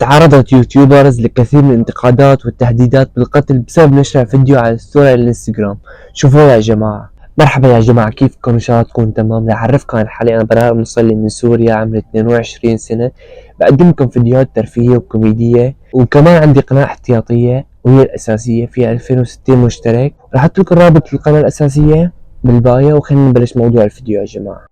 تعرضت يوتيوبرز لكثير من الانتقادات والتهديدات بالقتل بسبب نشر فيديو على ستوري الانستغرام. شوفوا يا جماعة. مرحبا يا جماعة، كيفكم؟ إن شاء الله تكون تمام. رح أعرفكم عن حالي. أنا براء مصلي من سوريا، عمري 22 سنة. بقدم لكم فيديوهات ترفيهية وكوميدية، وكمان عندي قناة احتياطية وهي الأساسية فيها 2060 مشترك. رح أحط لكم رابط القناة الأساسية بالبايو، وخلينا نبلش موضوع الفيديو يا جماعة.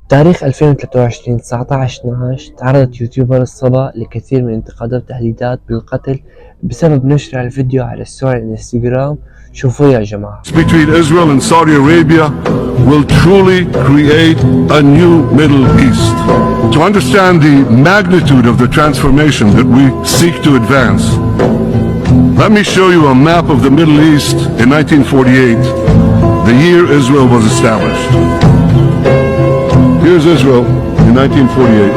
تاريخ 2023 19/12 تعرضت يوتيوبر الصبا لكثير من الانتقادات والتهديدات بالقتل بسبب نشر الفيديو على ستوري الانستغرام. شوفوا يا جماعة. Between Israel and Saudi Arabia will truly create a new Middle East. To understand the magnitude of the transformation that we seek to advance, let me show you a map of the Middle East in 1948, the year Israel was established. Here's Israel in 1948.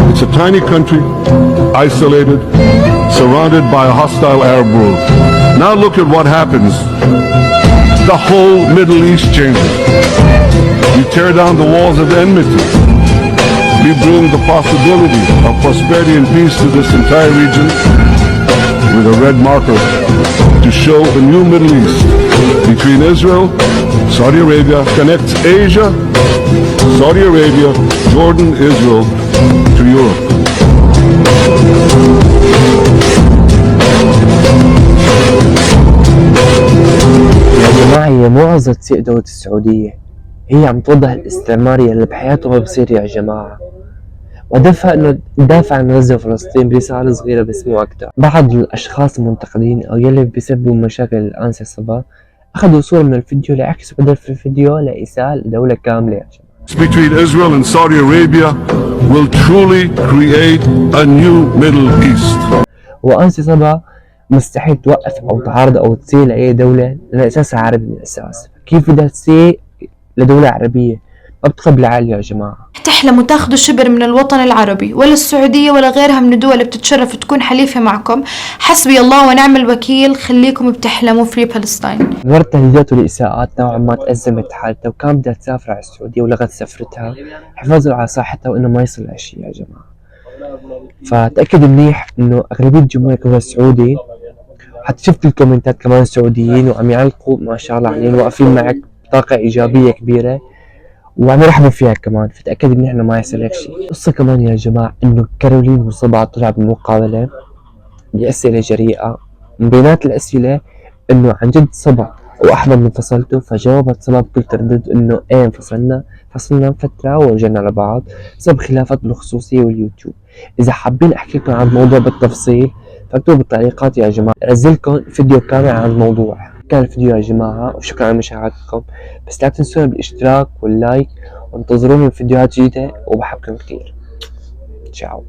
It's a tiny country, isolated, surrounded by a hostile Arab world. Now look at what happens. The whole Middle East changes. We tear down the walls of enmity. We bring the possibility of prosperity and peace to this entire region with a red marker to show a new Middle East between Israel, Saudi Arabia, connects Asia, Saudi Arabia, Jordan, Israel to Europe. يا جماعة، هي مو قصدها تسيء دولة السعودية، هي عم توضح الاستعمارية اللي بحياته ما بصير يا جماعة. ودافع عن غزة وفلسطين برسالة صغيرة بس مو أكتر. بعض الأشخاص المنتقدين أو يلي بيسببوا مشاكل الآنسة صبا أخذوا صورة من الفيديو لعكس هدف الفيديو لإساءة لدولة كاملة يا جماعة. Between Israel and Saudi Arabia will truly create a new Middle East. وآنسة صبا مستحيل توقف أو تعارض أو تسيء لأي دولة لأن أساسها عربي من الأساس. كيف بدها تسيء لدولة عربية؟ ما بتقبل عقل يا جماعة. تحلموا تاخذوا شبر من الوطن العربي ولا السعودية ولا غيرها من الدول اللي بتتشرف تكون حليفة معكم؟ حسبي الله ونعم الوكيل. خليكم بتحلموا فري فلسطين. مرت تهديدات والإساءات نوعا ما تأزمت حالتها، وكان بدها تسافر على السعودية ولغت سفرتها حفاظا على صحتها وإنه ما يصل هالشي يا جماعة. فتأكد منيح إنه أغلبية جمهورك هو سعودي. حتى شفت الكومنتات كمان سعوديين وعم يعلقوا ما شاء الله عليهم، واقفين معك بطاقة إيجابية كبيرة وعم يرحبوا فيها كمان. فتأكد إن إحنا ما يصير هيك شيء. قصة كمان يا جماعة إنه كارولين وصبا طلع بالمقابلة بأسئلة جريئة. من بينات الأسئلة إنه عن جد صبا وأحمد انفصلتوا، فجاوبت صبا بكل تردد إنه إيه انفصلنا فترة ورجعنا لبعض بسبب خلافات بالخصوصية واليوتيوب. إذا حابين أحكي لكم عن الموضوع بالتفصيل فاكتبوا بالتعليقات يا جماعة، أنزلكم فيديو كامل عن الموضوع. كان الفيديو يا جماعة، وشكرا على مشاهدتكم. بس لا تنسون بالاشتراك واللايك، وانتظروني فيديوهات جديدة، وبحبكم كثير. تشاو.